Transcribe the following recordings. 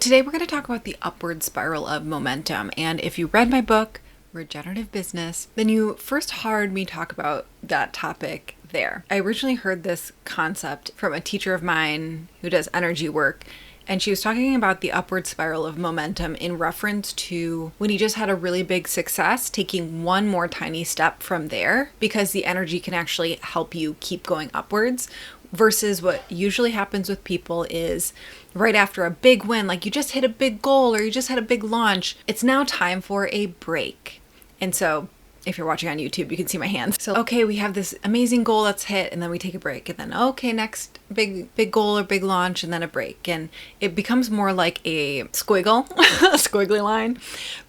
Today we're going to talk about the upward spiral of momentum. And if you read my book, Regenerative Business, then you first heard me talk about that topic there. I originally heard this concept from a teacher of mine who does energy work, and she was talking about the upward spiral of momentum in reference to when you just had a really big success, taking one more tiny step from there, because the energy can actually help you keep going upwards. Versus what usually happens with people is right after a big win, like you just hit a big goal or you just had a big launch, it's now time for a break. And so if you're watching on YouTube, you can see my hands. So, okay, we have this amazing goal that's hit, and then we take a break, and then, okay, next big goal or big launch, and then a break. And it becomes more like a squiggle, a squiggly line,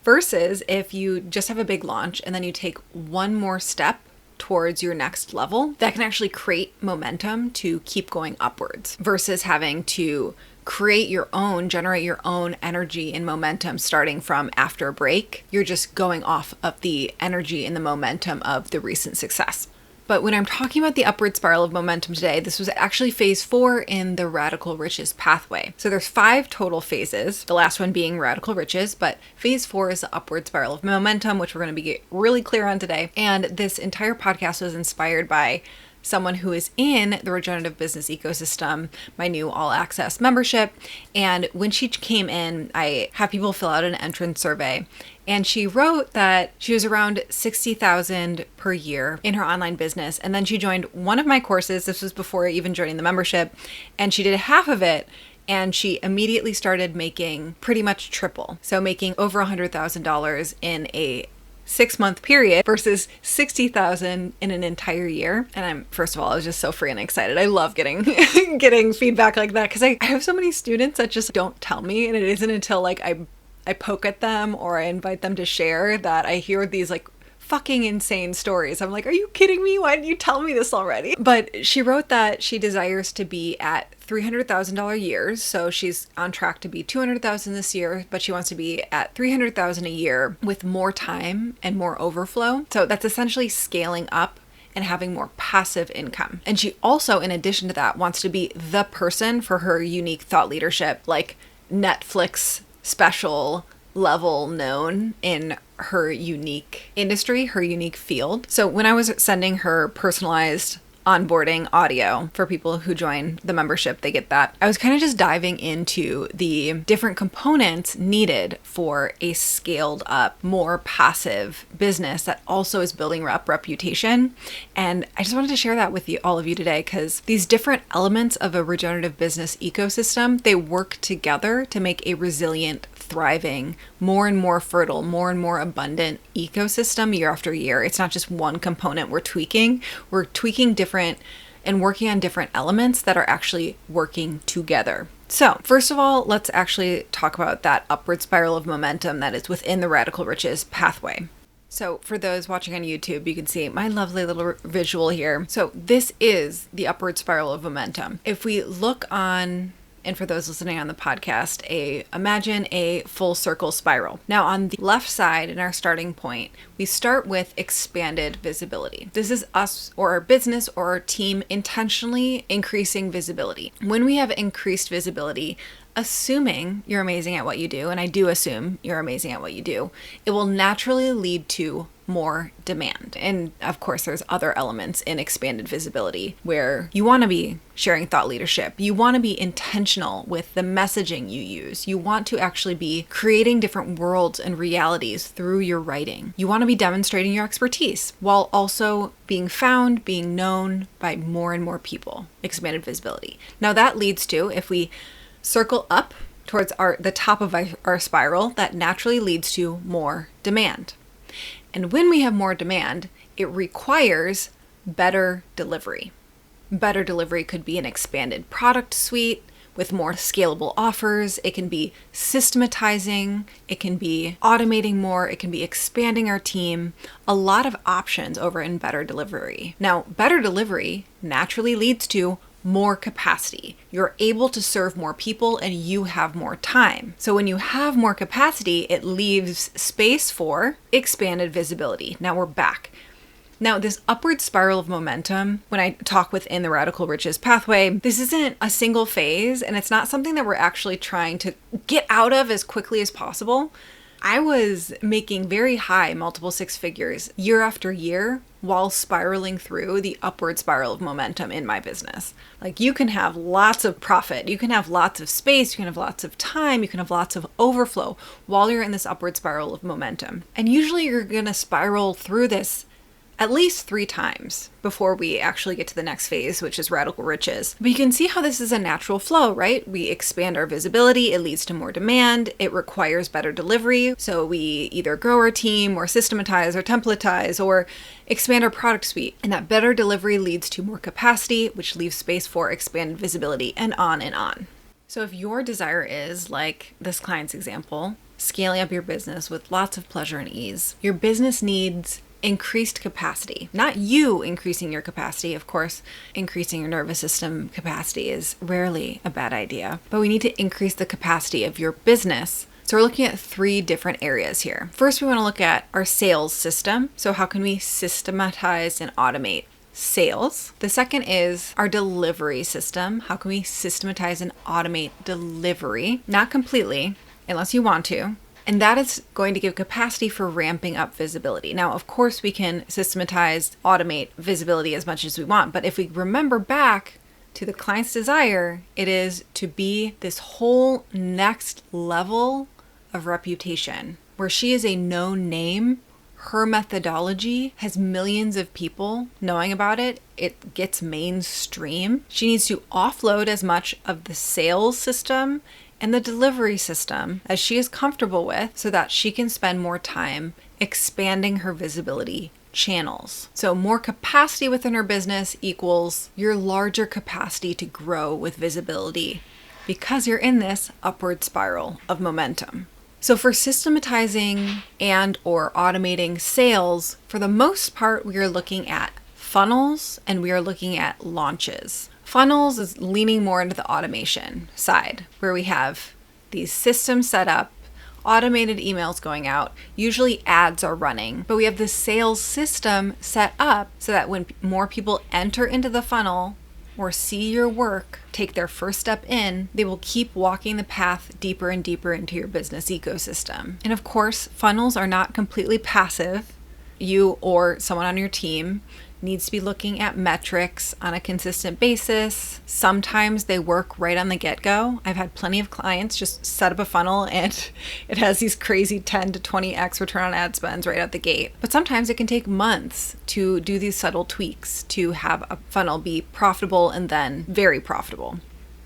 versus if you just have a big launch and then you take one more step towards your next level, that can actually create momentum to keep going upwards versus having to generate your own energy and momentum starting from after a break. You're just going off of the energy and the momentum of the recent success. But when I'm talking about the upward spiral of momentum today, this was actually phase 4 in the Radical Riches pathway. So there's 5 total phases, the last one being Radical Riches, but phase 4 is the upward spiral of momentum, which we're going to be really clear on today. And this entire podcast was inspired by someone who is in the Regenerative Business ecosystem, my new all access membership. And when she came in, I had people fill out an entrance survey. And she wrote that she was around 60,000 per year in her online business. And then she joined one of my courses. This was before even joining the membership. And she did half of it. And she immediately started making pretty much triple. So making over $100,000 in a 6-month period versus 60,000 in an entire year. And first of all, I was just so free and excited. I love getting feedback like that because I have so many students that just don't tell me, and it isn't until like I poke at them or I invite them to share that I hear these like fucking insane stories. I'm like, are you kidding me? Why didn't you tell me this already? But she wrote that she desires to be at $300,000 years. So she's on track to be $200,000 this year, but she wants to be at $300,000 a year with more time and more overflow. So that's essentially scaling up and having more passive income. And she also, in addition to that, wants to be the person for her unique thought leadership, like Netflix special level known in her unique industry, her unique field. So when I was sending her personalized onboarding audio for people who join the membership, they get that. I was kind of just diving into the different components needed for a scaled up, more passive business that also is building up reputation. And I just wanted to share that with you, all of you today, because these different elements of a regenerative business ecosystem, they work together to make a resilient, thriving, more and more fertile, more and more abundant ecosystem year after year. It's not just one component we're tweaking. We're tweaking different and working on different elements that are actually working together. So first of all, let's actually talk about that upward spiral of momentum that is within the Radical Riches pathway. So for those watching on YouTube, you can see my lovely little visual here. So this is the upward spiral of momentum. If we look on, and for those listening on the podcast, imagine a full circle spiral. Now on the left side in our starting point, we start with expanded visibility. This is us or our business or our team intentionally increasing visibility. When we have increased visibility, assuming you're amazing at what you do, and I do assume you're amazing at what you do, it will naturally lead to more demand. And of course, there's other elements in expanded visibility where you want to be sharing thought leadership. You want to be intentional with the messaging you use. You want to actually be creating different worlds and realities through your writing. You want to be demonstrating your expertise while also being found, being known by more and more people. Expanded visibility. Now that leads to, if we circle up towards the top of our spiral, that naturally leads to more demand. And when we have more demand, it requires better delivery. Better delivery could be an expanded product suite with more scalable offers. It can be systematizing. It can be automating more. It can be expanding our team. A lot of options over in better delivery. Now, better delivery naturally leads to more capacity. You're able to serve more people and you have more time. So when you have more capacity, it leaves space for expanded visibility. Now we're back. Now, this upward spiral of momentum, when I talk within the Radical Riches pathway, this isn't a single phase, and it's not something that we're actually trying to get out of as quickly as possible. I was making very high multiple six figures year after year while spiraling through the upward spiral of momentum in my business. Like, you can have lots of profit, you can have lots of space, you can have lots of time, you can have lots of overflow while you're in this upward spiral of momentum. And usually you're gonna spiral through this at least 3 times before we actually get to the next phase, which is Radical Riches. But you can see how this is a natural flow, right? We expand our visibility, it leads to more demand, it requires better delivery. So we either grow our team or systematize or templatize or expand our product suite. And that better delivery leads to more capacity, which leaves space for expanded visibility, and on and on. So if your desire is, like this client's example, scaling up your business with lots of pleasure and ease, your business needs increased capacity. Not you increasing your capacity. Of course, increasing your nervous system capacity is rarely a bad idea, but we need to increase the capacity of your business. So we're looking at 3 different areas here. First, we want to look at our sales system. So how can we systematize and automate sales? The second is our delivery system. How can we systematize and automate delivery? Not completely, unless you want to. And that is going to give capacity for ramping up visibility. Now, of course, we can systematize, automate visibility as much as we want. But if we remember back to the client's desire, it is to be this whole next level of reputation where she is a known name. Her methodology has millions of people knowing about it. It gets mainstream. She needs to offload as much of the sales system and the delivery system as she is comfortable with so that she can spend more time expanding her visibility channels. So more capacity within her business equals your larger capacity to grow with visibility because you're in this upward spiral of momentum. So for systematizing and or automating sales, for the most part, we are looking at funnels and we are looking at launches. Funnels is leaning more into the automation side, where we have these systems set up, automated emails going out, usually ads are running, but we have the sales system set up so that when more people enter into the funnel or see your work, take their first step in, they will keep walking the path deeper and deeper into your business ecosystem. And of course, funnels are not completely passive. You or someone on your team needs to be looking at metrics on a consistent basis. Sometimes they work right on the get-go. I've had plenty of clients just set up a funnel and it has these crazy 10 to 20x return on ad spends right out the gate. But sometimes it can take months to do these subtle tweaks to have a funnel be profitable and then very profitable.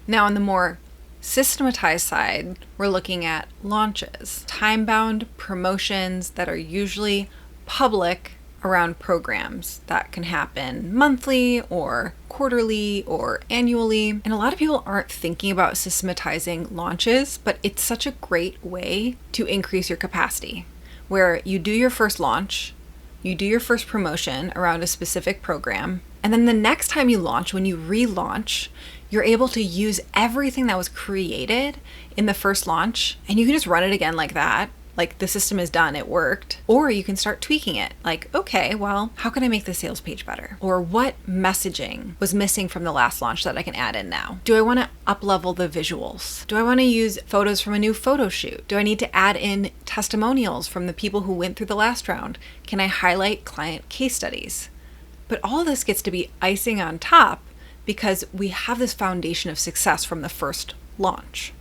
Now, on the more systematized side, we're looking at launches, time-bound promotions that are usually public around programs that can happen monthly or quarterly or annually. And a lot of people aren't thinking about systematizing launches, but it's such a great way to increase your capacity, where you do your first launch, you do your first promotion around a specific program, and then the next time you launch, when you relaunch, you're able to use everything that was created in the first launch, and you can just run it again like that. Like, the system is done, it worked. Or you can start tweaking it. Like, okay, well, how can I make the sales page better? Or what messaging was missing from the last launch that I can add in now? Do I want to up-level the visuals? Do I want to use photos from a new photo shoot? Do I need to add in testimonials from the people who went through the last round? Can I highlight client case studies? But all of this gets to be icing on top because we have this foundation of success from the first launch.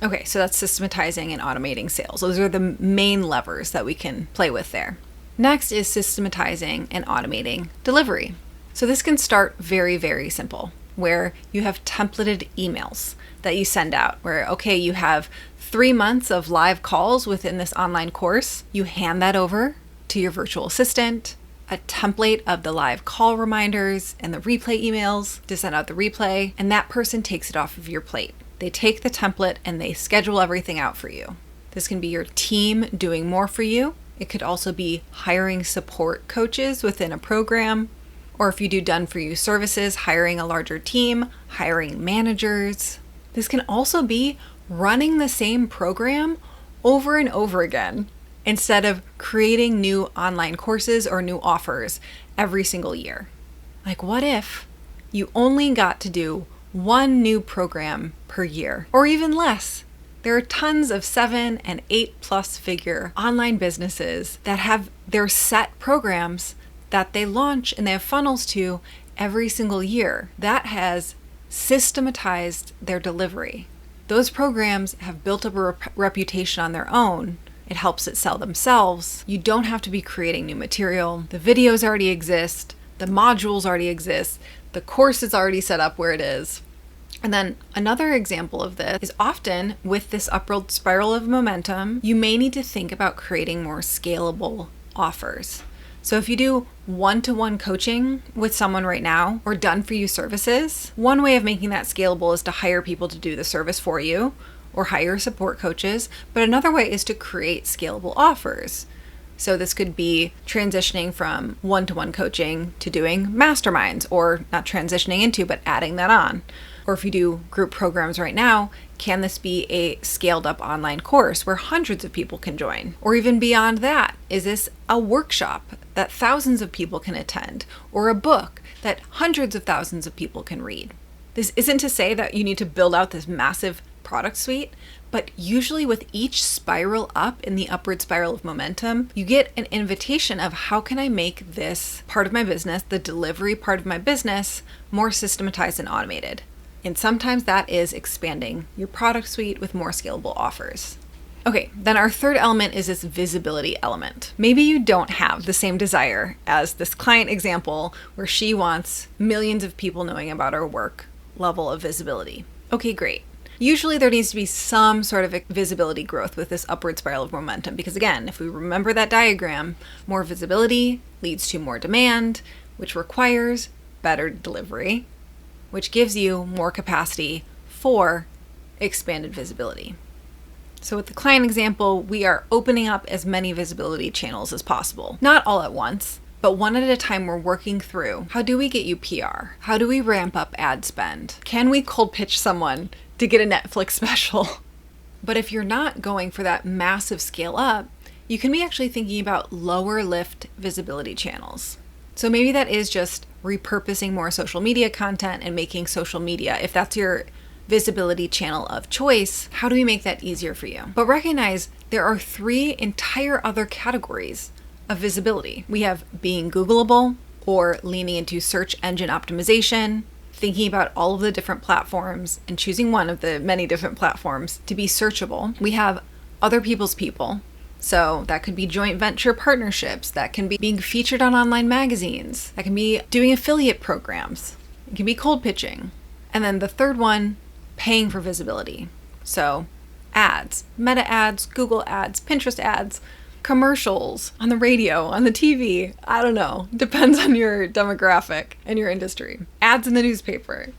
Okay, so that's systematizing and automating sales. Those are the main levers that we can play with there. Next is systematizing and automating delivery. So this can start very, very simple, where you have templated emails that you send out, where, okay, you have 3 months of live calls within this online course. You hand that over to your virtual assistant, a template of the live call reminders and the replay emails to send out the replay, and that person takes it off of your plate. They take the template and they schedule everything out for you. This can be your team doing more for you. It could also be hiring support coaches within a program, or if you do done-for-you services, hiring a larger team, hiring managers. This can also be running the same program over and over again instead of creating new online courses or new offers every single year. Like, what if you only got to do one new program per year, or even less? There are tons of 7 and 8+ figure online businesses that have their set programs that they launch and they have funnels to every single year. That has systematized their delivery. Those programs have built up a reputation on their own. It helps it sell themselves. You don't have to be creating new material. The videos already exist. The modules already exist. The course is already set up where it is. And then another example of this is often with this upward spiral of momentum, you may need to think about creating more scalable offers. So if you do one-to-one coaching with someone right now or done for you services, one way of making that scalable is to hire people to do the service for you or hire support coaches. But another way is to create scalable offers. So this could be transitioning from one-to-one coaching to doing masterminds, or not transitioning into, but adding that on. Or if you do group programs right now, can this be a scaled up online course where hundreds of people can join? Or even beyond that, is this a workshop that thousands of people can attend, or a book that hundreds of thousands of people can read? This isn't to say that you need to build out this massive product suite, but usually with each spiral up in the upward spiral of momentum, you get an invitation of how can I make this part of my business, the delivery part of my business, more systematized and automated. And sometimes that is expanding your product suite with more scalable offers. Okay, then our third element is this visibility element. Maybe you don't have the same desire as this client example where she wants millions of people knowing about her work level of visibility. Okay, great. Usually there needs to be some sort of visibility growth with this upward spiral of momentum, because again, if we remember that diagram, more visibility leads to more demand, which requires better delivery, which gives you more capacity for expanded visibility. So with the client example, we are opening up as many visibility channels as possible. Not all at once, but one at a time. We're working through, how do we get you PR? How do we ramp up ad spend? Can we cold pitch someone to get a Netflix special? But if you're not going for that massive scale up, you can be actually thinking about lower lift visibility channels. So maybe that is just repurposing more social media content and making social media, if that's your visibility channel of choice, how do we make that easier for you? But recognize there are 3 entire other categories of visibility. We have being Googleable, or leaning into search engine optimization, thinking about all of the different platforms and choosing one of the many different platforms to be searchable. We have other people's people. So that could be joint venture partnerships. That can be being featured on online magazines. That can be doing affiliate programs. It can be cold pitching. And then the third one, paying for visibility. So ads, Meta ads, Google ads, Pinterest ads, commercials on the radio, on the TV. I don't know. Depends on your demographic and your industry. Ads in the newspaper,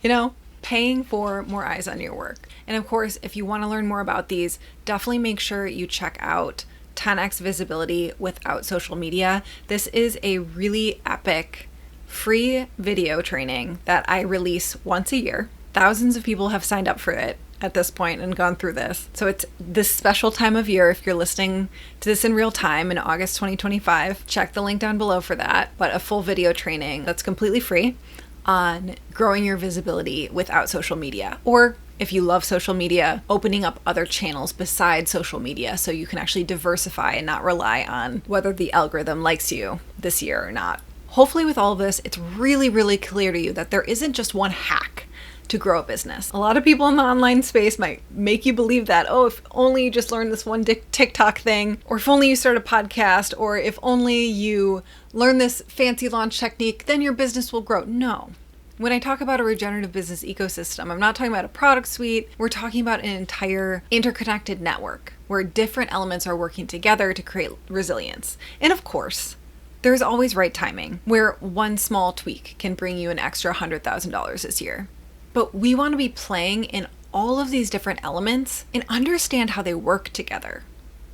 paying for more eyes on your work. And of course, if you want to learn more about these, definitely make sure you check out 10x visibility without social media. This is a really epic free video training that I release once a year. Thousands of people have signed up for it at this point and gone through this. So it's this special time of year. If you're listening to this in real time in August 2025, check the link down below for that. But a full video training that's completely free on growing your visibility without social media. Or if you love social media, opening up other channels besides social media so you can actually diversify and not rely on whether the algorithm likes you this year or not. Hopefully with all of this, it's really, really clear to you that there isn't just one hack to grow a business. A lot of people in the online space might make you believe that, if only you just learn this one TikTok thing, or if only you start a podcast, or if only you learn this fancy launch technique, then your business will grow. No. When I talk about a regenerative business ecosystem, I'm not talking about a product suite. We're talking about an entire interconnected network where different elements are working together to create resilience. And of course, there's always right timing where one small tweak can bring you an extra $100,000 this year. But we want to be playing in all of these different elements and understand how they work together.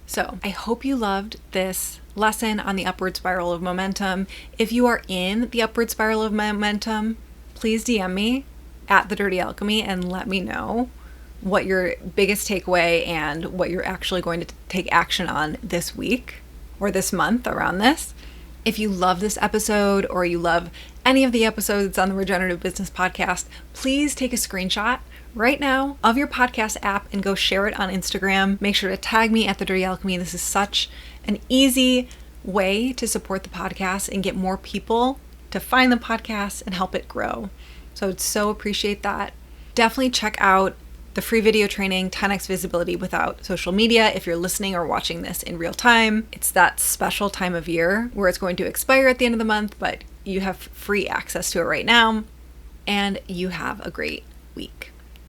So I hope you loved this lesson on the upward spiral of momentum. If you are in the upward spiral of momentum, please DM me at The Dirty Alchemy and let me know what your biggest takeaway and what you're actually going to take action on this week. or this month around this. If you love this episode or you love any of the episodes on the Regenerative Business Podcast, please take a screenshot right now of your podcast app and go share it on Instagram. Make sure to tag me at The Dirty Alchemy. This is such an easy way to support the podcast and get more people to find the podcast and help it grow. So I'd so appreciate that. Definitely check out the free video training, 10x Visibility Without Social Media, if you're listening or watching this in real time. It's that special time of year where it's going to expire at the end of the month, but you have free access to it right now. And you have a great week.